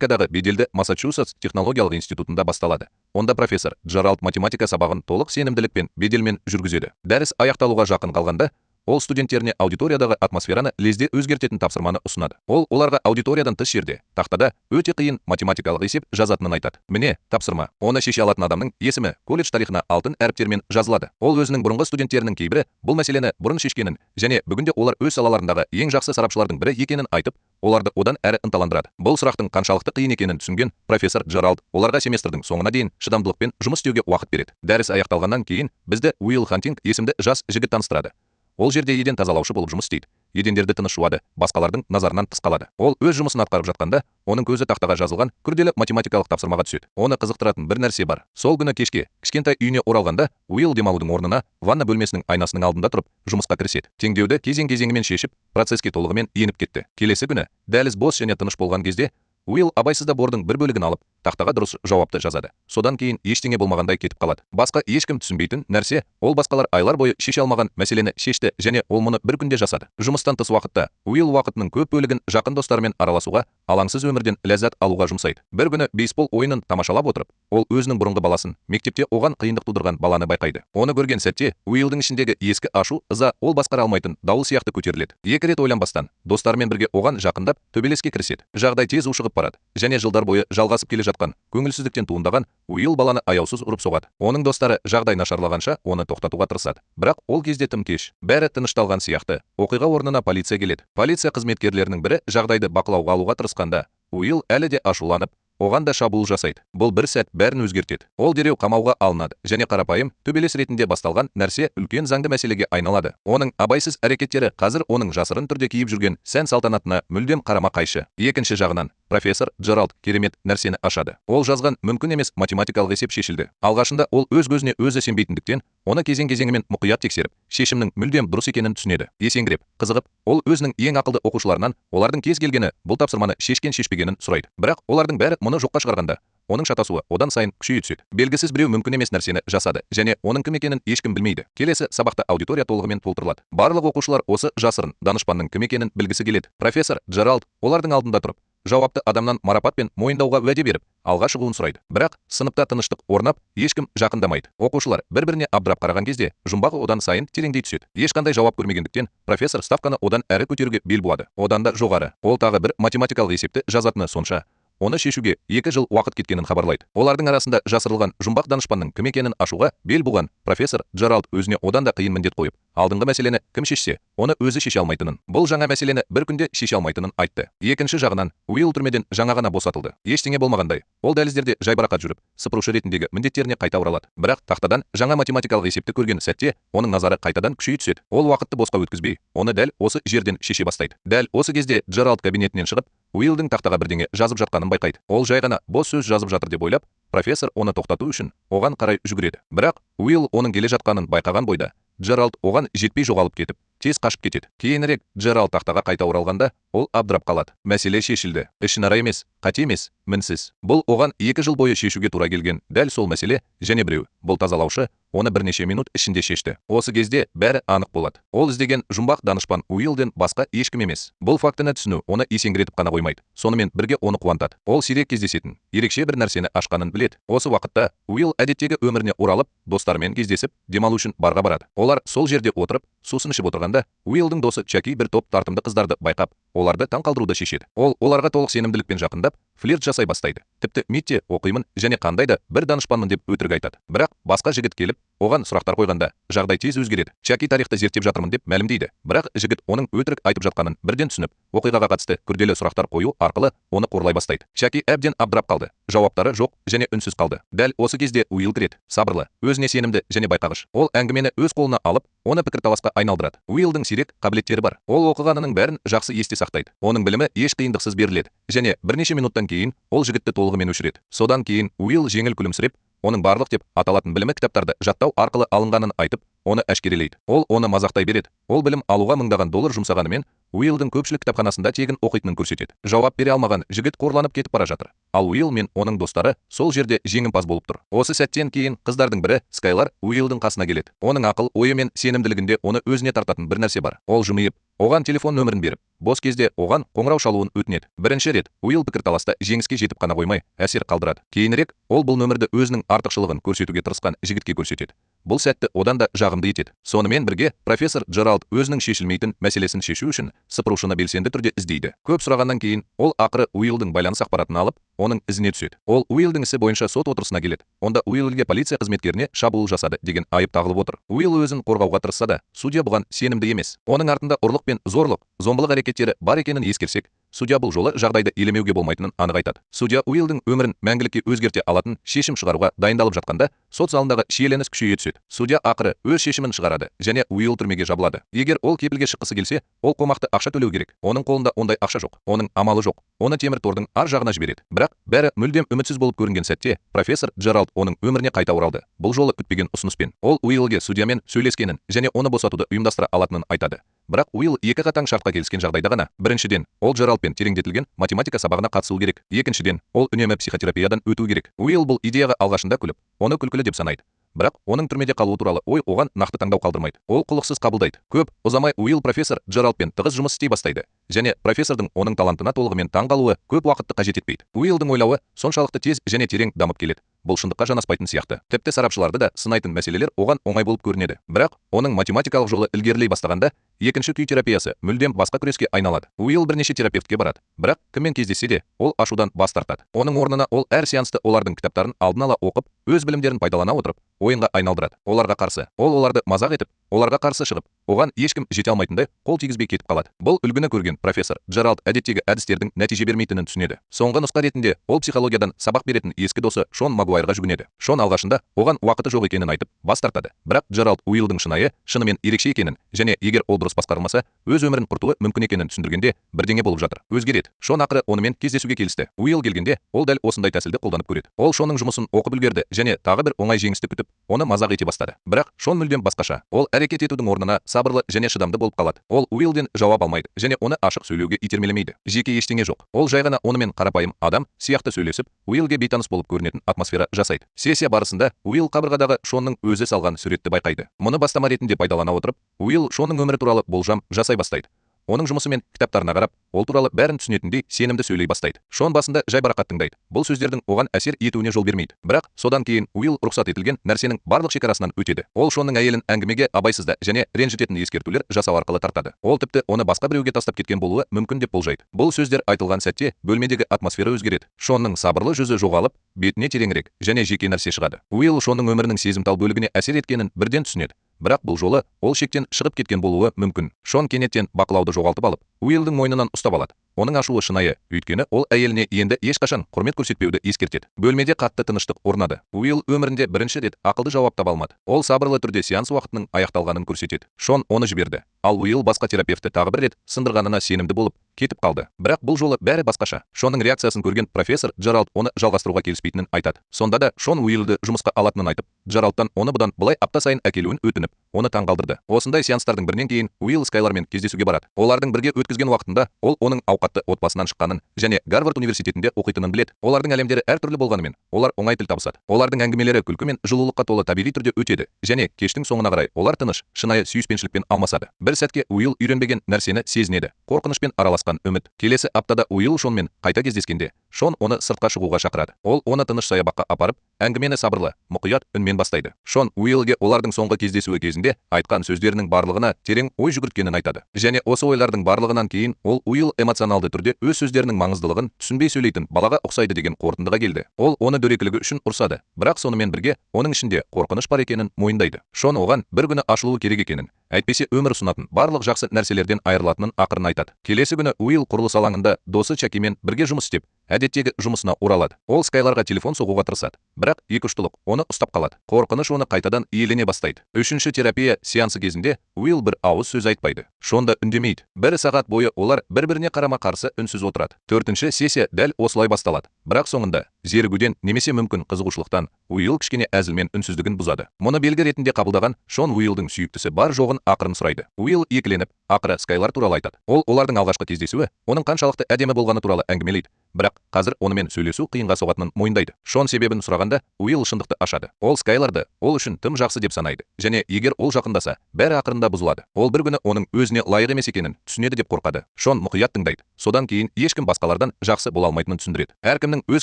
Америкадағы беделді Массачусетс технологиялық институтында басталады. Онда профессор Джеральд математика сабағын толық сенімділікпен беделмен жүргізеді. Дәріс аяқталуға жақын қалғанда, ол студенттеріне аудиториядағы атмосфераны лезде өзгертетін тапсырманы ұсынады. Ол оларға аудиториядан тыс жерде, тақтада өте қиын математикалық есеп жазатынын айтады. Міне, тапсырма. Оны шеше алатын адамның есімі колледж тарихына алтын әріптермен жазылады. Ол өзінің бұрынғы студенттерінің кейбірі бұл мәселені бұрын шешкенін және бүгінде олар өз салаларындағы ең жақсы сарапшылардың бірі екенін айтып, оларды одан әрі ынталандырады. Бұл сұрақтың қаншалықты қиын екенін түсінген профессор Джеральд оларға семестрдің соңына дейін шыдамдылықпен жұмыс істеуге уақыт береді. Дәріс аяқталғаннан кейін бізді Уилл Хантинг есімді жас жігіт таныстырады. Ол жерде еден тазалаушы болып жұмыс істейді. Едендерді тыныш жуады, басқалардың назарынан тыс қалады. Ол өз жұмысын атқарып жатқанда, оның көзі тақтаға жазылған күрделі математикалық тапсырмаға түседі. Оны қызықтыратын бір нәрсе бар. Сол күні кешке кішкентай үйіне оралғанда, Уилл демалудың орнына ванна бөлмесінің айнасының алдында тұрып жұмысқа кіріседі. Теңдеуді кезең-кезеңімен шешіп, процеске толығымен еніп кетті. Келесі күні дәліз бос және тыныш болған кезде Уилл абайсызда бордың бір бөлігін алып, тақтаға дұрыс жауапты жазады. Содан кейін ештеңе болмағандай кетіп қалады. Басқа ешкім түсінбейтін нәрсе, ол басқалар айлар бойы шеше алмаған мәселені шешті және ол мұны бір күнде жасады. Жұмыстан тыс уақытта Уилл уақытының көп бөлігін жақын достарымен араласуға, алаңсыз өмірден ләззат алуға жұмсайды. Бір күні бейсбол ойынын тамашалап отырып, ол өзінің бұрынғы баласын, мектепте оған қиындық тудырған баланы байқайды. Оны көрген сәтте, Уиллдің ішіндегі ескі ашу, ыза, ол басқара алмайтын дауыл сияқты көтеріледі. Екі рет ойланбастан, достарымен бірге оған жақындап, төбелеске кіріседі. Жағдай тез ушығып барады және жылдар бойы жалғасып келе жатқан көңілсіздіктен туындаған Уилл баланы аяусыз ұрып соғады. Оның достары жағдай нашарлағанша оны тоқтатуға тырысады. Бірақ ол кезде тым кеш. Бәрі тынышталған сияқты. Оқиға орнына полиция келеді. Полиция қызметкерлерінің бірі жағдайды бақылауға алуға тырысқанда, Уилл әлі де ашуланып, оған да шабуыл жасайды. Бұл бір сәт бәрін өзгертеді. Ол дереу қамауға алынады және қарапайым төбелес ретінде басталған нәрсе үлкен заңды мәселеге айналады. Оның абайсыз әрекеттері қазір оның жасырын түрде киіп жүрген сән салтанатына мүлдем қарама-қайшы. Екінші жағынан, профессор Джеральд керемет нәрсені ашады. Ол жазған мүмкін емес математикалық есеп шешілді. Алғашында ол өз көзіне өзі сенбейтіндіктен, оны кезең-кезеңімен мұқият тексеріп, шешімнің мүлдем дұрыс екенін түсінеді. Есеңгіреп, қызығып, ол өзінің ең ақылды оқушыларынан олардың кез келгені бұл тапсырманы шешкен-шешпегенін сұрайды. Бірақ олардың бәрі мұны жоққа шығарғанда, оның шатасуы одан сайын күшейе түседі. Белгісіз біреу мүмкін емес нәрсені жасады және оның кім екенін ешкім білмейді. Келесі сабақта аудитория толығымен толтырылады. Барлық оқушылар осы жасырын данышпанның кім екенін білгісі келеді. Профессор Джеральд олардың алдында тұрып, жауапты адамнан марапат пен мойындауға уәде беріп, алға шығуын сұрайды. Бірақ сыныпта тыныштық орнап, ешкім жақындамайды. Оқушылар бір-біріне абдырап қараған кезде, жұмбағы одан сайын тереңдей түседі. Ешқандай жауап көрмегендіктен, профессор ставканы одан әрі көтеруге бел буады. Одан да жоғары. Ол тағы бір математикалық есепті жазатыны сонша, оны шешуге 2 жыл уақыт кеткенін хабарлайды. Олардың арасында жасырылған жұмбақ данышпанның кім екенін ашуға бел буған профессор Джеральд өзіне одан да қиын міндет қойып, алдыңғы мәселені кім шешсе, оны өзі шеше алмайтынын, бұл жаңа мәселені бір күнде шеше алмайтынын айтты. Екінші жағынан, Уилл түрмеден жаңа ғана босатылды. Ештеңе болмағандай, ол дәліздерде жайбарақат жүріп, сыпырушы ретіндегі міндеттеріне қайта оралады. Бірақ тақтадан жаңа математикалық есепті көрген сәтте, оның назары қайтадан күшейе түседі. Ол уақытты босқа өткізбей, оны дәл осы жерден шеше бастайды. Дәл осы кезде Джеральд кабинетінен шығып, Уиллдің тақтаға бірдеңе жазып жатқанын байқайды. Ол жай ғана бос сөз жазып жатыр деп ойлап, профессор оны тоқтату үшін оған қарай жүгіреді. Бірақ Уилл оның келе жатқанын байқаған бойда, Джеральд оған жетпей жоғалып кетіп, тез қашып кетеді. Кейінірек Джеральд тақтаға қайта оралғанда, ол абдырап қалады. Мәселе шешілді. Ішінара емес, қате емес, мінсіз. Бұл оған 2 жыл бойы шешуге тура келген дәл сол мәселе, және біреу, бұл тазалаушы, оны бірнеше минут ішінде шешті. Осы кезде бәрі анық болады. Ол іздеген жұмбақ данышпан Уиллден басқа ешкім емес. Бұл фактіні түсіну оны есеңгіретіп қана қоймайды. Сонымен бірге оны қуантады. Ол сирек кездесетін, ерекше бір нәрсені ашқанын біледі. Осы уақытта Уилл әдеттегі өміріне оралып, достарымен кездесіп, демалу үшін барға барады. Олар сол жерде отырып, сусын ішіп отырғанда, Уиллдің досы Чаки бір топ тартымды қыздарды байқап, оларды таң қалдыруды шешеді. Ол оларға толық сенімділікпен жақындап, флирт жасай бастайды. Тіпті Митте оқимын және қандай да бір данышпанмын деп өтірік айтады. Бірақ басқа жігіт келіп, оған сұрақтар қойғанда, жағдай тез өзгереді. Чаки тарихты зерттеп жатырмын деп мәлімдейді. Бірақ жігіт оның өтірік айтып жатқанын бірден түсініп, оқиғаға қатысты күрделі сұрақтар қою арқылы оны қорлай бастайды. Чаки әбден абдырап қалды. Жауаптары жоқ және үнсіз қалды. Дәл осы кезде Уилл кіреді. Сабырлы, өзіне сенімді және байқағыш. Ол әңгімені өз қолына алып, оны пікірталасқа айналдырады. Уиллдің сирек қабілеттері бар. Ол оқығанының бәрін жақсы есте сақтайды. Оның білімі еш қиындықсыз беріледі және бірнеше минуттан кейін ол жігітті толығымен өшіреді. Содан кейін Уилл жеңіл күлімсіреп, оның барлық деп аталатын білімі кітаптарды жаттау арқылы алынғанын айтып, оны әшкерелейді. Ол оны мазақтай береді. Ол білім алуға $1000 жұмсағанымен, Уиллдың көпшілік кітапханасында тегін оқитынын көрсетеді. Жауап бере алмаған жігіт қорланып кетіп бара жатыр. Ал Уилл мен оның достары сол жерде жеңімпаз болып тұр. Осы сәттен кейін қыздардың бірі, Скайлар, Уиллдың қасына келеді. Оның ақыл, ойы мен сенімділігінде оны өзіне тартатын бір нәрсе бар. Ол жымиып, оған телефон нөмірін беріп, бос кезде оған қоңырау шалуын өтінеді. Бірінші рет Уилл пікірталаста жеңіске жетіп қана қоймай, әсер қалдырады. Кейінірек ол бұл нөмірді өзінің артықшылығын көрсетуге тырысқан жігітке көрсетеді. Бұл сәтті одан да жағымды етеді. Сонымен бірге профессор Джеральд өзінің шешілмейтін мәселесін шешу үшін сыпырушыны белсенді түрде іздейді. Көп сұрағаннан кейін ол ақыры Уиллдың байланыс ақпаратын алып, оның ізіне түседі. Ол Уиллдың ісі бойынша сот отырысына келеді. Онда Уиллге полиция қызметкеріне шабуыл жасады деген айып тағылып отыр. Уилл өзін қорғауға тырысса да, судья бұған сенімді емес. Оның артында ұрлық пен зорлық, зомбылық әрекеттері бар екенін ескерсек, судья бұл жолы жағдайды елемеуге болмайтынын анық айтады. Судья Уиллдың өмірін мәңгілікке өзгерте алатын шешім шығаруға дайындалып жатқанда, сот залындағы шиеленіс күшейе түседі. Судья ақыры өз шешімін шығарады және Уилл түрмеге жабылады. Егер ол кепілге шыққысы келсе, ол қомақты ақша төлеу керек. Оның қолында ондай ақша жоқ. Оның амалы жоқ. Оны темір тордың ар жағына жібереді. Бірақ бәрі мүлдем үмітсіз болып көрінген сәтте, профессор Джеральд оның өміріне қайта оралды. Бұл жолы күтпеген ұсыныспен. Ол Уиллге судьямен сөйлескенін және оны босатуды ұйымдастыра алатынын айтады. Бірақ Уилл екі қатаң шартқа келіскен жағдайда ғана. Біріншіден, ол Джеральдпен тереңдетілген математика сабағына қатысу керек. Екіншіден, ол үнемі психотерапиядан өту керек. Уилл бұл идеяға алғашында күліп, оны күлкілі деп санайды. Бірақ оның түрмеде қалуы туралы ой оған нақты таңдау қалдырмайды. Ол құлықсыз қабылдайды. Көп ұзамай Уилл профессор Джеральдпен тығыз жұмыс істей бастайды. Және профессордың оның талантына толығымен таң қалуы көп уақытты қажет етпейді. Уиллдың ойлауы соншалықты тез және терең дамып келеді. Бұл шындыққа жанаспайтын сияқты. Тіпті сарапшыларды да сынайтын мәселелер оған оңай болып көрінеді. Бірақ оның математикалық жолы ілгерілей бастағанда, екінші күй терапиясы мүлдем басқа күреске айналады. Уилл бірнеше терапевтке барады. Бірақ кіммен кездессе де, ол ашудан бас тартады. Оның орнына ол әр сеансты олардың кітаптарын алдын ала оқып, өз білімдерін пайдалана отырып, ойынға айналдырады. Оларға қарсы, ол оларды мазақ етіп, оларға қарсы шығып, оған ешкім жете алмайтындай қол тигізбей кетіп қалады. Бұл үлгіні көрген профессор Джеральд әдеттегі әдістердің нәтиже бермейтінін түсінеді. Соңғы нұсқа ретінде ол психологиядан сабақ беретін ескі досы Шон Магуайрға жүгінеді. Шон алғашында оған уақыты жоқ екенін айтып, бас тартады. Бірақ Джеральд Уиллдың шынымен ерекше екенін және егер ол дұрыс басқарылмаса, өз өмірін құртуы мүмкін екенін түсіндіргенде бірдеңе болып жатыр. Өзгереді. Шон ақыры онымен кездесуге келісті. Уилл келгенде, ол дәл осындай тәсілді қолданып көреді. Ол Шонның жұмысын оқып үлгерді және тағы бір оңай жеңісті күтіп, оны мазақ ете бастады. Бірақ Шон мүлдем басқаша. Ол әрекет етудің орнына сабырлы және шыдамды болып қалады. Ол Уиллден жауап алмайды және оны ашық сөйлеуге итермелемейді. Жеке ештеңе жоқ. Ол жай ғана онымен қарапайым адам сияқты сөйлесіп, Уиллге бейтаныс болып көрінетін атмосфера жасайды. Сессия барысында Уилл қабырғадағы Шонның өзі салған суретті байқайды. Мұны бастама ретінде пайдалана отырып, Уилл Шонның өмірі туралы болжам жасай бастайды. Оның жұмысы мен кітаптарына қарап, ол туралы бәрін түсінетіндей сенімді сөйлей бастайды. Шон басында жайбарақат тыңдайды. Бұл сөздердің оған әсер етуіне жол бермейді. Бірақ содан кейін Уилл рұқсат етілген нәрсенің барлық шекарасынан өтеді. Ол Шонның әйелін әңгімеге абайсызда және ренжітетін ескертулер жасау арқылы тартады. Ол тіпті оны басқа біреуге тастап кеткен болуы мүмкін деп болжайды. Бұл сөздер айтылған сәтте бөлмедегі атмосфера өзгереді. Шонның сабырлы жүзі жоғалып, бетіне тереңірек және жеке нәрсе шығады. Уилл Шонның өмірінің сезімтал бөлігіне әсер еткенін бірден түсінеді. Бірақ бұл жолы ол шектен шығып кеткен болуы мүмкін. Шон кенеттен бақылауды жоғалтып алып, Уиллдың мойнынан ұстап алады. Оның ашуы шынайы, өйткені ол әйеліне енді ешқашан құрмет көрсетпеуді ескертеді. Бөлмеде қатты тыныштық орнады. Уилл өмірінде бірінші рет ақылды жауап таба алмады. Ол сабырлы түрде сеанс уақытының аяқталғанын көрсетеді. Шон оны жіберді. Ал Уилл басқа терапевтті тағы бір рет сындырғанына сенімді болып кетіп қалды. Бірақ бұл жолы бәрі басқаша. Шонның реакциясын көрген профессор Джеральд оны жалғастыруға келіспейтінін айтады. Сонда да Шон Уиллді жұмысқа алатынын айтып, Джеральдтан оны бұдан былай апта сайын әкелуін өтініп, оны таңғалдырды. Осындай сеанстардың бірінен кейін Уилл Скайлармен кездесуге барады. Олардың бірге өткізген уақытында ол оның ауқатты отбасынан шыққанын және Гарвард университетінде оқитынын біледі. Олардың әлемдері әртүрлі болғанымен, олар оңай тіл табысады. Олардың әңгімелері күлкі мен жылулыққа толы табиғи түрде өтеді және кештің соңына қарай олар тыныш, шынайы сүйіспеншілікпен алмасады. Бір сәтке Уилл үйренбеген нәрсені сезінеді. Қорқынышпен араласқан үміт. Келесі аптада Уилл Шонмен қайта кездескенде, Шон оны сыртқа шығуға шақырады. Ол оны тыныш саябаққа апарып, әңгімені сабырлы, мұқият үнмен бастайды. Шон Уиллге олардың соңғы кездесуі кезінде айтқан сөздерінің барлығына терең ой жүгірткенін айтады. Және осы ойлардың барлығынан кейін ол Уилл эмоционалды түрде өз сөздерінің маңыздылығын түсінбей сөйлейтін балаға ұқсайды деген қорытындыға келді. Ол оны дөрекілігі үшін ұрсады, бірақ сонымен бірге оның ішінде қорқыныш бар екенін мойындайды. Шон оған бір күні ашылуы керек екенін, әйтпесе өмір ұсынатын барлық жақсы нәрселерден айырылатынын ақырын айтады. Келесі күні Уилл құрылыс алаңында досы Чакимен бірге жұмыс істеп, әдеттегі жұмысына оралады. Ол Скайларға телефон соғуға тырысады, бірақ екіұштылық оны ұстап қалады. Қорқыныш оны қайтадан иелене бастайды. Үшінші терапия сеансы кезінде Уилл бір ауыз сөз айтпайды. Шонда үндемейді. 1 сағат бойы олар бір-біріне қарама-қарсы үнсіз отырады. Төртінші сессия дәл осылай басталады. Бірақ соңында зерігуден немесе мүмкін қызығушылықтан Уилл кішкене әзілмен үнсіздігін бұзады. Мұны белгі ретінде қабылдаған Шон Уиллдың сүйіктісі бар жоғын ақырын сұрайды. Уилл екіленіп, ақыры Скайлар туралы айтады. Ол олардың алғашқы кездесуі, оның қаншалықты әдемі болғаны туралы әңгімелейді. Бірақ қазір онымен сөйлесу қиынға соғатынын мойындайды. Шон себебін сұрағанда Уилл шындықты ашады. Ол Скайларды ол үшін тым жақсы деп санайды. Және егер ол жақындаса, бәрі ақырында бұзылады. Ол бір күні оның өзіне лайық емес екенін түсінеді деп қорқады. Шон мұқият тыңдайды. Содан кейін ешкім басқалардан жақсы бола алмайтынын түсіндіреді. Әркімнің өз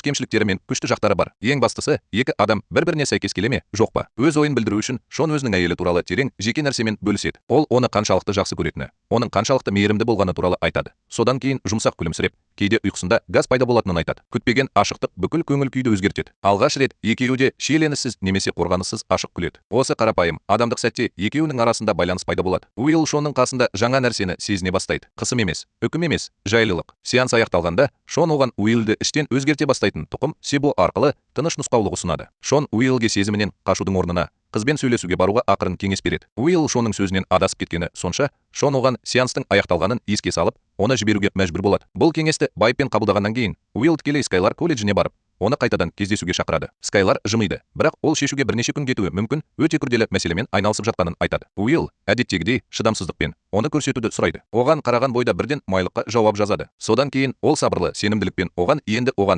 кемшіліктері мен күшті жақтары бар. Ең бастысы, екі адам бір-біріне сәйкес келе ме, жоқ па? Өз ойын білдіру үшін Шон өзінің әйелі туралы терең жеке нәрсемен бөліседі. Ол оны қаншалықты жақсы көретіні, оның қаншалықты мейірімді болғаны туралы айтады. Содан кейін жұмсақ күлімсіреп, кейде ұйқысында газ пайда болатынын айтады. Күтпеген ашықтық бүкіл көңіл күйді өзгертеді. Алғаш рет екеуі де шиеленіссіз немесе қорғаныссыз ашық күледі. Осы қарапайым адамдық сәтте екеуінің арасында байланыс пайда болады. Уилл Шонның қасында жаңа нәрсені сезіне бастайды. Қысым емес, үкім емес, жайлылық. Сеанс аяқталғанда Шон оған Уиллді іштен өзгерте бастайтын тұқым себу арқылы тыныш нұсқаулық ұсынады. Шон Уиллге сезімінен қашудың орнына қызбен сөйлесуге баруға ақырын кеңес береді. Уилл Шонның сөзінен адасып кеткені сонша, Шон оған сеанстың аяқталғанын еске салып, оны жіберуге мәжбүр болады. Бұл кеңесті байыппен қабылдағаннан кейін Уилл тікелей Скайлар колледжіне барып, оны қайтадан кездесуге шақырады. Скайлар жымиды, бірақ ол шешуге бірнеше күн кетуі мүмкін өте күрделі мәселемен айналысып жатқанын айтады. Уилл әдеттегідей шыдамсыздықпен оны көрсетуді сұрайды. Оған қараған бойда бірден майлыққа жауап жазады. Содан кейін ол сабырлы сенімділікпен оған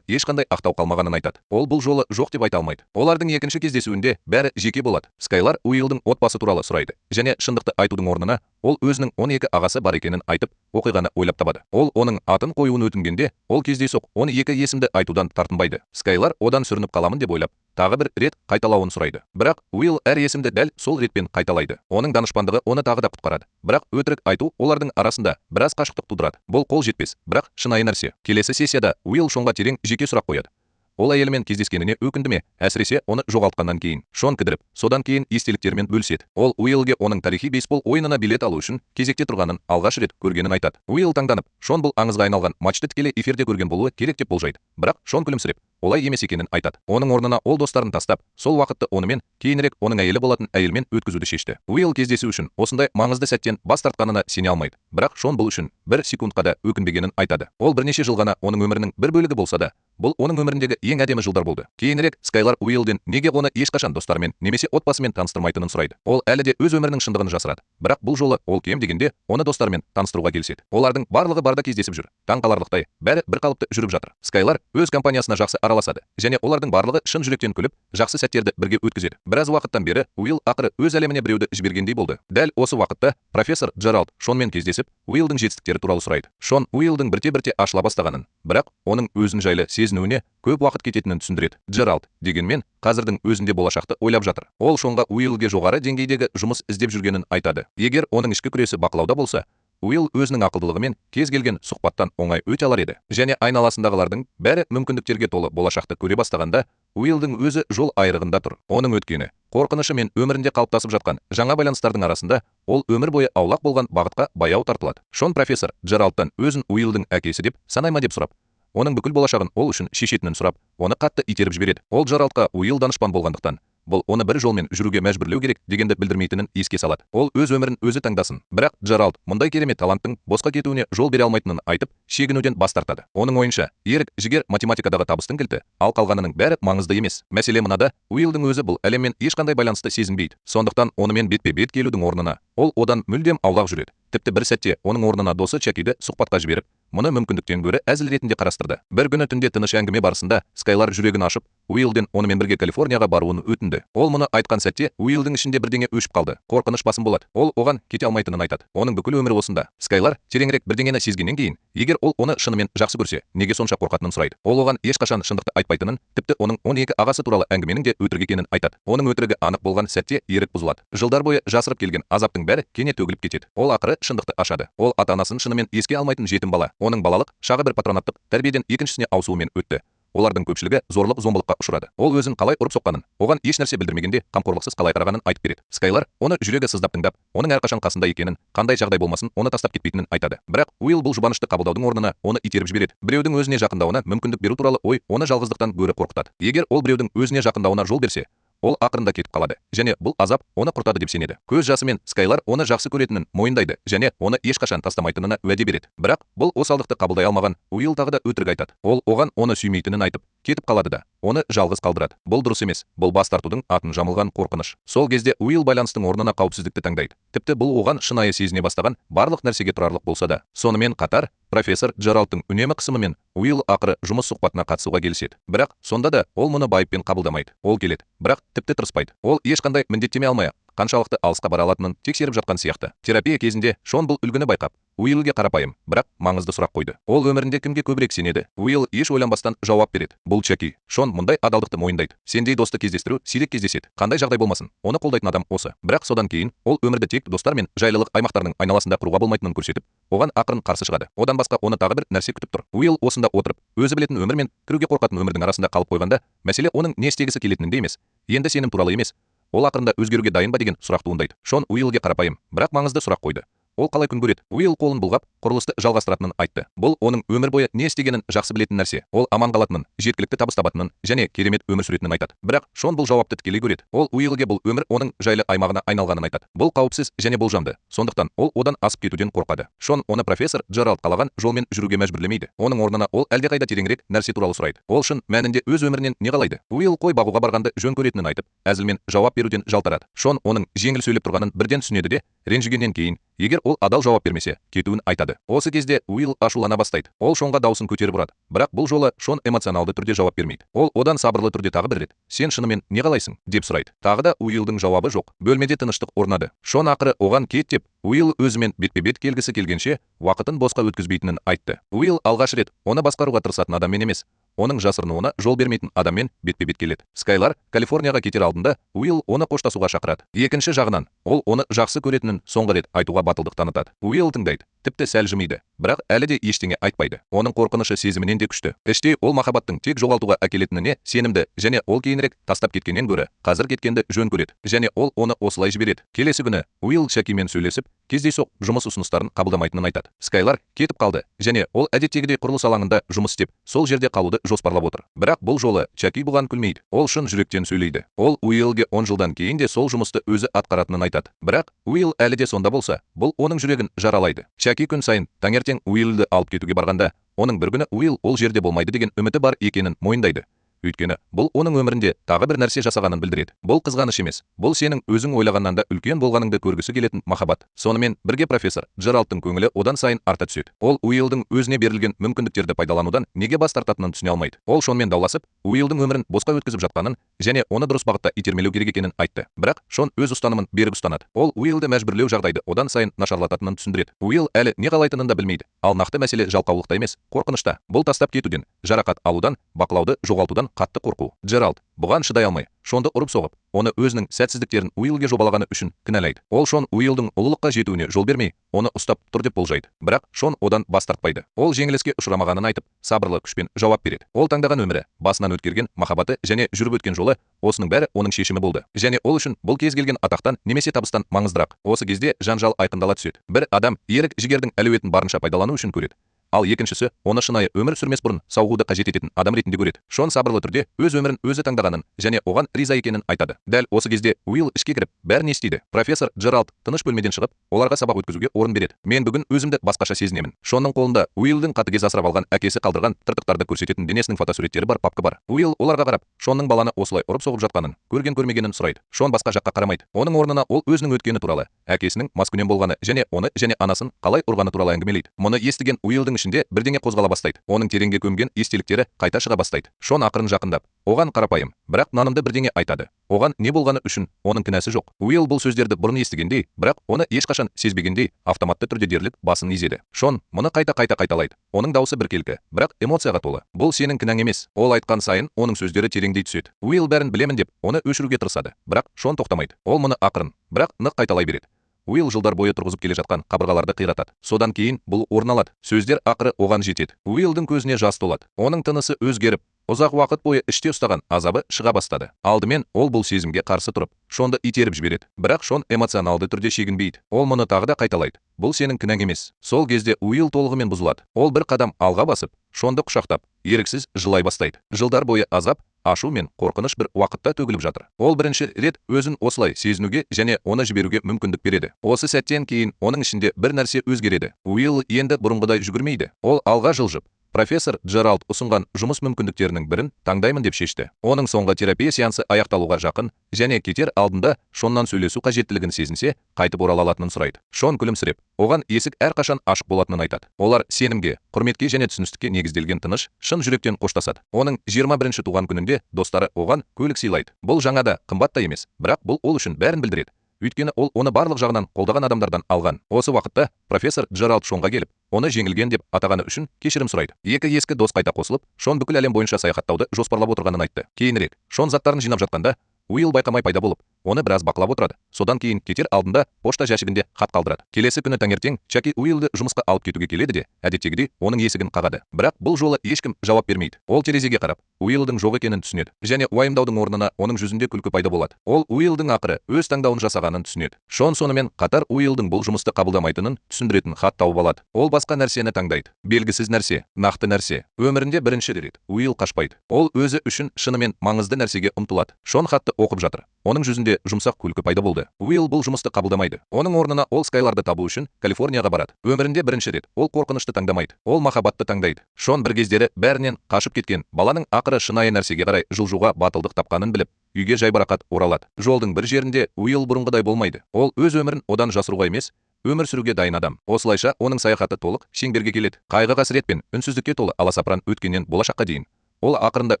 ешқандай ақтау қалмағанын айтады. Ол бұл жолы жоқ деп айта алмайды. Олардың екінші кездесуінде бәрі жеке болады. Скайлар Уиллдың отбасы туралы сұрайды және шындықты айтудың орнына ол өзінің 12 ағасы бар екенін айтып, оқиғаны ойлап табады. Ол оның атын қоюын өтінгенде, ол кездейсоқ 12 есімді айтудан тартынбайды. Скайлар одан сүрініп қаламын деп ойлап, тағы бір рет қайталауын сұрайды. Бірақ Уилл әр есімді дәл сол ретпен қайталайды. Оның данышпандығы оны тағы да құтқарады. Бірақ өтірік айту олардың арасында біраз қашықтық тудырады. Бұл қол жетпес, бірақ шынайы нәрсе. Келесі сессияда Уилл Шонға терең жеке сұрақ қояды. Ол әйелімен кездескеніне өкінді ме, әсіресе оны жоғалтқаннан кейін. Шон кідіріп, содан кейін естеліктерімен бөліседі. Ол Уиллге оның тарихи бейсбол ойынына билет алу үшін кезекте тұрғанын алғаш рет көргенін айтады. Уилл таңданып, Шон бұл аңызға айналған матчты тікелей эфирде көрген болуы керек деп болжайды. Бірақ Шон күлімсіреп, олай емес екенін айтады. Оның орнына ол достарын тастап, сол уақытты онымен, кейінірек оның әйелі болатын әйелмен өткізуді шешті. Уилл кездесу үшін осындай маңызды сәттен бас тартқанына сене алмайды. Бірақ Шон бұл үшін бір секундқа да өкінбегенін айтады. Ол бірнеше жыл ғана оның өмірінің бір бөлігі болса да, бұл оның өміріндегі ең әдемі жылдар болды. Кейінірек Скайлар Уиллден неге оны ешқашан достарымен немесе отбасымен таныстырмайтынын сұрайды. Ол әлі де өз өмірінің шындығын жасырады. Бірақ бұл жолы ол кем дегенде оны достарымен таныстыруға келіседі. Олардың барлығы барда кездесіп жүр. Таң қаларлықтай бәрі бір қалыпты жүріп жатыр. Скайлар өз компаниясына жақсы араласады және олардың барлығы шын жүректен күліп, жақсы сәттерді бірге өткізеді. Біраз уақыттан бері Уилл ақыры өз әлеміне біреуді жібергендей болды. Дәл осы уақытта профессор Джеральд Шонмен кездесіп, Уиллдың жетістіктері туралы сұрайды. Шон Уиллдың бірте-бірте ашыла бастағанын, бірақ оның өзін жайлы сезінуіне көп уақыт кететінін түсіндіреді. Джеральд дегенмен қазірдің өзінде болашақты ойлап жатыр. Ол Шонға Уиллге жоғары деңгейдегі жұмыс іздеп жүргенін айтады. Егер оның ішкі күресі бақылауда болса, Уилл өзінің ақылдылығымен кез келген сұхбаттан оңай өте алар еді. Және айналасындағылардың бәрі мүмкіндіктерге толы болашақты көре бастағанда, Уиллдың өзі жол айрығында тұр. Оның өткені, қорқынышы мен өмірінде қалыптасып жатқан жаңа байланыстардың арасында ол өмір бойы аулақ болған бағытқа баяу тартылады. Шон профессор Джеральдтан өзін Уиллдың әкесі деп санай ма деп сұрап, оның бүкіл болашағын ол үшін шешетінін сұрап, оны қатты итеріп жібереді. Ол Джеральдқа Уилл данышпан болғандықтан, бұл оны бір жолмен жүруге мәжбүрлеу керек дегенді білдірмейтінін еске салады. Ол өз өмірін өзі таңдасын. Бірақ Джеральд мұндай керемет таланттың босқа кетуіне жол бере алмайтынын айтып, шегінуден бас тартады. Оның ойынша, ерік, жігер математикадағы табыстың кілті, ал қалғанының бәрі маңызды емес. Мәселе мынада, Уиллдың өзі бұл әлеммен ешқандай байланысты сезінбейді. Сондықтан онымен бетпе-бет келудің орнына, ол одан мүлдем аулақ жүреді. Тіпті бір сәтте оның орнына досы Чакиді сұхбатқа жіберіп, мұны мүмкіндіктен гөрі әзіл ретінде қарастырды. Бір күні түнде тыныш әңгіме барысында Скайлар жүрегін ашып, Уиллден онымен бірге Калифорнияға баруын өтінді. Ол мұны айтқан сәтте Уиллдың ішінде бірдеңе өшіп қалды. Қорқыныш басым болады. Ол оған кете алмайтынын айтады. Оның бүкіл өмірі осында. Скайлар тереңірек бірдеңені сезгеннен кейін, егер ол оны шынымен жақсы көрсе, неге сонша қорқатынын сұрайды. Ол оған ешқашан шындықты айтпайтынын, тіпті оның 12 ағасы туралы әңгіменің де өтірік екенін айтады. Оның өтірігі анық болған сәтте ерік бұзылады. Жылдар бойы жасырып келген азаптың бәрі кене төгіліп кетеді. Ол ақыры шындықты ашады. Ол ата-анасын шынымен еске алмайтын жетім бала. Оның балалық шағы бір патронаттық тәрбиеден екіншісіне ауысуымен өтті. олардың көпшілігі зорлық-зомбылыққа ұшырады. Ол өзін қалай ұрып-соққанын, оған еш нәрсе білдірмегенде қамқорлықсыз қалай қарағанын айтып береді. Скайлар оны жүрегі сыздап тыңдап, оның әрқашан қасында екенін, қандай жағдай болмасын, оны тастап кетпейтінін айтады. Бірақ Уилл бұл жұбанышты қабылдаудың орнына оны итеріп жібереді. Біреудің өзіне жақындауына мүмкіндік беру туралы ой оны жалғыздықтан гөрі қорқытады. Егер ол біреудің өзіне жақындауына жол берсе, ол ақырында кетіп қалады және бұл азап оны құртады деп сенеді. Көз жасымен Скайлар оны жақсы көретінін мойындайды және оны ешқашан тастамайтынына уәде береді. Бірақ бұл осалдықты қабылдай алмаған Уилл тағы да өтірік айтады. Ол оған оны сүймейтінін айтып кетіп қалады да оны жалғыз қалдырады. Бұл дұрыс емес. Бұл бас тартудың атын жамылған қорқыныш. Сол кезде Уилл байланыстың орнына қауіпсіздікті таңдайды. Тіпті бұл оған шынайы сезіне бастаған барлық нәрсеге тұрарлық болса да. Сонымен қатар профессор Джеральдтың үнемі қысымымен Уилл ақыры жұмыс сұхбатына қатысуға келіседі. Бірақ сонда да ол мұны байыппен қабылдамайды. Ол келеді, бірақ тіпті тырыспайды. Ол ешқандай міндеттеме алмай-ақ қаншалықты алысқа бара алатынын тексеріп жатқан сияқты. Терапия кезінде Шон бұл үлгіні байқап, Уиллге қарапайым, бірақ маңызды сұрақ қойды. Ол өмірінде кімге көбірек сенеді? Уилл еш ойланбастан жауап береді. Бұл Чаки. Шон мұндай адалдықты мойындайды. Сендей досты кездестіру сирек кездеседі. Қандай жағдай болмасын, оны қолдайтын адам осы. Бірақ содан кейін ол өмірді тек достар мен жайлылық аймақтарының айналасында құруға болмайтынын көрсетіп, оған ақырын қарсы шығады. Одан басқа оны тағы бір нәрсе күтіп тұр. Уилл осында отырып, өзі білетін өмір мен кіруге қорқатын өмірдің арасында қалып қойғанда, мәселе оның не істегісі келетінінде емес, енді сенім туралы емес. Ол ақырында өзгеруге дайын ба деген сұрақ туындайды. Шон Уиллге қарапайым, бірақ маңызды сұрақ қойды. Ол қалай күн көреді? Уилл қолын бұлғап, құрылысты жалғастыратынын айтты. Бұл оның өмір бойы не істегенін жақсы білетін нәрсе. Ол аман қалатынын, жеткілікті табыс табатынын және керемет өмір сүретінін айтады. Бірақ Шон бұл жауапты тікелей көреді. Ол Уиллге бұл өмір оның жайлы аймағына айналғанын айтады. Бұл қауіпсіз және болжамды. Сондықтан ол одан асып кетуден қорқады. Шон оны профессор Джеральд қалаған жолмен жүруге мәжбүрлемейді. Оның орнына ол әлдеқайда тереңірек нәрсе туралы сұрайды. Ол шын мәнінде өз өмірінен не қалайды? Уилл қой бағуға барғанды жөн көретінін айтып, әзілмен жауап беруден жалтарады. Шон оның жеңіл сөйлеп тұрғанын бірден түсінеді де, ренжігеннен кейін, егер ол адал жауап бермесе, кетуін айтады. Осы кезде Уилл ашулана бастайды. Ол Шонға даусын көтеріп ұрады. Бірақ бұл жолы Шон эмоционалды түрде жауап бермейді. Ол одан сабырлы түрде тағы бір рет «Сен шынымен не қалайсың?» деп сұрайды. Тағы да Уиллдің жауабы жоқ. Бөлмеде тыныштық орнады. Шон ақыры оған кет деп, Уилл өзімен бетпе-бет келгісі келгенше уақытын босқа өткізбейтінін айтты. Уилл алғаш рет оны басқаруға тырысатын адаммен емес, оның жасырынуына жол бермейтін адаммен бетпе-бет келеді. Скайлар Калифорнияға кетер алдында Уилл оны қоштасуға шақырады. Екінші жағынан, ол оны жақсы көретінін соңғы рет айтуға батылдық танытады. Уилл тыңдайды, тіпті сәл жымиды, бірақ әлі де ештеңе айтпайды. Оның қорқынышы сезімінен де күшті. Іштей ол махаббаттың тек жоғалтуға әкелетініне сенімді және ол кейінірек тастап кеткеннен гөрі қазір кеткенді жөн көреді және ол оны осылай жібереді. Келесі күні Уилл Чакимен сөйлесіп, кездейсоқ жұмыс ұсыныстарын қабылдамайтынын айтады. Скайлар кетіп қалды және ол әдеттегідей құрылыс алаңында жұмыс істеп, сол жерде қалуды жоспарлап отыр. Бірақ бұл жолы Чаки бұған күлмейді. Ол шын жүректен сөйлейді. Ол Уиллге 10 жылдан кейін де сол жұмысты өзі атқаратынын айтады. Бірақ Уилл әлі де сонда болса, бұл оның жүрегін жаралайды. Чаки күн сайын таңертең Уиллді алып кетуге барғанда, оның бір күні Уилл ол жерде болмайды деген үміті бар екенін мойындайды. Өйткені бұл оның өмірінде тағы бір нәрсе жасағанын білдіреді. Бұл қызғаныш емес, бұл сенің өзің ойлағаннан да үлкен болғаныңды көргісі келетін махаббат. Сонымен бірге профессор Джеральдтың көңілі одан сайын арта түседі. Ол Уиллдің өзіне берілген мүмкіндіктерді пайдаланудан неге бас тартатынын түсіне алмайды. Ол Шонмен дауласып, Уиллдің өмірін босқа өткізіп жатқанын және оны дұрыс бағытта итермелеу керек екенін айтты. Бірақ Шон өз ұстанымын берік ұстанады. Ол Уиллді мәжбүрлеу жағдайды одан сайын нашарлататынын түсіндіреді. Уилл әлі не қалайтынын да білмейді. Ал нақты мәселе жалқаулықта емес, қорқынышта. Бұл тастап кетуден, жарақат алудан, бақылауды жоғалтудан қатты қорқу. Джеральд бұған шыдай алмай, Шонды ұрып соғып, оны өзінің сәтсіздіктерін Уиллге жобалағаны үшін кінәлайды. Ол Шон Уиллдің ұлылыққа жетуіне жол бермей, оны ұстап тұр деп болжайды. Бірақ Шон одан бас тартпайды. Ол жеңіліске ұшырамағанын айтып, сабырлы күшпен жауап береді. Ол таңдаған өмірі, басынан өткерген махаббаты және жүріп өткен жолы, осының бәрі оның шешімі болды. Және ол үшін бұл кез келген атақтан немесе табыстан маңыздырақ. Осы кезде жанжал айқындала түседі. Бір адам ерік жігердің әлеуетін барынша пайдалану үшін көреді. Ал екіншісі оны шынайы өмір сүрмес бұрын сауығуды қажет ететін адам ретінде көреді. Шон сабырлы түрде өз өмірін өзі таңдағанын және оған риза екенін айтады. Дәл осы кезде Уилл ішке кіріп, бәрін естиді. Профессор Джеральд тыныш бөлмеден шығып, оларға сабақ өткізуге орын береді. Мен бүгін өзімді басқаша сезінемін. Шонның қолында Уиллдің қатыгез асырап алған әкесі қалдырған тыртықтарды көрсететін денесінің фотосуреттері бар папка бар. Уилл оларға қарап, Шонның баланы осылай ұрып соғып жатқанын, көрмегенін сұрайды. Шон басқа жаққа қарамайды. Оның орнына ол өзінің өткені туралы, әкесінің маскүнем болғаны және оны және анасын қалай ұрғаны туралы әңгімелейді. Мұны естіген Уиллдің ішінде бірдеңе қозғала бастайды. Оның тереңге көмген естеліктері қайта шыға бастайды. Шон ақырын жақындап, оған қарапайым, бірақ нанымды бірдеңе айтады. Оған не болғаны үшін оның кінәсі жоқ. Уилл бұл сөздерді бұрын естігендей, бірақ оны ешқашан сезбегендей, автоматты түрде дерлік басын изеді. Шон мұны қайта қайталайды. Оның дауысы біркелкі, бірақ эмоцияға толы. Бұл сенің кінәң емес. Ол айтқан сайын оның сөздері тереңдей түседі. Уилл бәрін білемін деп оны өшіруге тырысады, бірақ Шон тоқтамайды. Ол мұны ақырын, бірақ нық қайталай береді. Уилл жылдар бойы тұрғызып келе жатқан қабырғаларды қиратады. Содан кейін бұл орын алады. Сөздер ақыры оған жетеді. Уиллдің көзіне жас толады. Оның тынысы өзгеріп, ұзақ уақыт бойы іште ұстаған азабы шыға бастады. Алдымен ол бұл сезімге қарсы тұрып, Шонды итеріп жібереді. Бірақ Шон эмоционалды түрде шегінбейді. Ол мұны тағы да қайталайды. Бұл сенің кінәң емес. Сол кезде Уилл толығымен бұзылады. Ол бір қадам алға басып, Шонды құшақтап, еріксіз жылай бастайды. Жылдар бойы азап, ашу мен қорқыныш бір уақытта төгіліп жатыр. Ол бірінші рет өзін осылай сезінуге және оны жіберуге мүмкіндік береді. Осы сәттен кейін оның ішінде бір нәрсе өзгереді. Уилл енді бұрынғыдай жүгірмейді. Ол алға жылжып, профессор Джеральд ұсынған жұмыс мүмкіндіктерінің бірін таңдаймын деп шешті. Оның соңғы терапия сеансы аяқталуға жақын және кетер алдында Шоннан сөйлесу қажеттілігін сезінсе, қайтып орала алатынын сұрайды. Шон күлімсіреп, оған есік әрқашан ашық болатынын айтады. Олар сенімге, құрметке және түсіністікке негізделген тыныш, шын жүректен қоштасады. Оның 21-ші туған күнінде достары оған көлік сыйлайды. Бұл жаңа да, қымбат та емес, бірақ бұл ол үшін бәрін білдіреді. Өйткені ол оны барлық жағынан қолдаған адамдардан алған. Осы уақытта профессор Джеральд Шонға келіп, оны жеңілген деп атағаны үшін кешірім сұрайды. Екі ескі дос қайта қосылып, Шон бүкіл әлем бойынша саяхаттауды жоспарлап отырғанын айтты. Кейінірек, Шон заттарын жинап жатқанда, Уилл байқамай пайда болып, оны біраз бақылап отырады. Содан кейін кетер алдында пошта жәшігінде хат қалдырады. Келесі күні таңертең Чаки Уиллды жұмысқа алып кетуге келеді де, әдеттегідей оның есігін қағады. Бірақ бұл жолы ешкім жауап бермейді. Ол терезеге қарап, Уиллдың жоқ екенін түсінеді. Және уайымдаудың орнына оның жүзінде күлкі пайда болады. Ол Уиллдың ақыры өз таңдауын жасағанын түсінеді. Шон сонымен қатар Уиллдың бұл жұмысты қабылдамайтынын түсіндіретін хат тауып алады. Ол басқа нәрсені таңдайды. Белгісіз нәрсе, нақты нәрсе. Өмірінде бірінші рет Уилл қашпайды. Ол өзі үшін шынымен маңызды нәрсеге ұмтылады. Шон хатты оқып жатыр. Оның жүзінде жұмсақ күлкі пайда болды. Уилл бұл жұмысты қабылдамайды. Оның орнына ол Скайларды табу үшін Калифорнияға барады. Өмірінде бірінші рет ол қорқынышты таңдамайды. Ол махаббатты таңдайды. Шон бір кездері бәрінен қашып кеткен баланың ақыры шынайы нәрсеге қарай жылжуға батылдық тапқанын біліп, үйге жайбарақат оралады. Жолдың бір жерінде Уилл бұрынғыдай болмайды. Ол өз өмірін одан жасыруға емес, өмір сүруге дайын адам. Осылайша оның саяхаты толық шеңберге келеді. Қайғы-қасірет пен үнсіздікке толы аласапыран өткеннен болашаққа дейін. Ол ақырында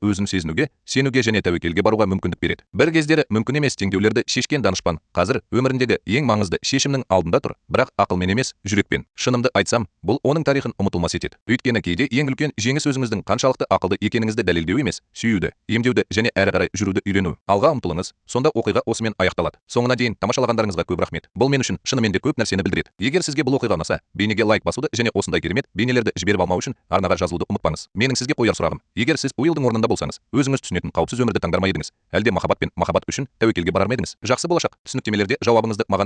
өзін сезінуге, сенуге және тәуекелге баруға мүмкіндік береді. Бір кездері мүмкін емес теңдеулерді шешкен данышпан қазір өміріндегі ең маңызды шешімнің алдында тұр, бірақ ақылмен емес, жүрекпен. Шынымды айтсам, бұл оның тарихын ұмытылмас етеді. Өйткені кейде ең үлкен жеңіс өзіңіздің қаншалықты ақылды екеніңізді дәлелдеу емес, сүюді, емдеуді және әрі қарай жүруді үйрену. Алға ұмтылыңыз, сонда оқиға осымен аяқталады. Соңына дейін тамашалағандарыңызға көп рахмет. Бұл мен үшін шынымен де көп нәрсені білдіреді. Егер сізге бұл оқиға ұнаса, бейнеге лайк басуды және осындай керемет бейнелерді жіберіп алмау үшін арнаға жазылуды ұмытпаңыз. Менің сізге қояр сұрағым: егер сіз Уиллдың орнында болсаңыз, өзіңіз түсінетін қауіпсіз өмірді таңдар ма едіңіз? Әлде махаббат үшін тәуекелге барар ма едіңіз? Жақсы болашақ түсініктемелерде жауабыңызды маған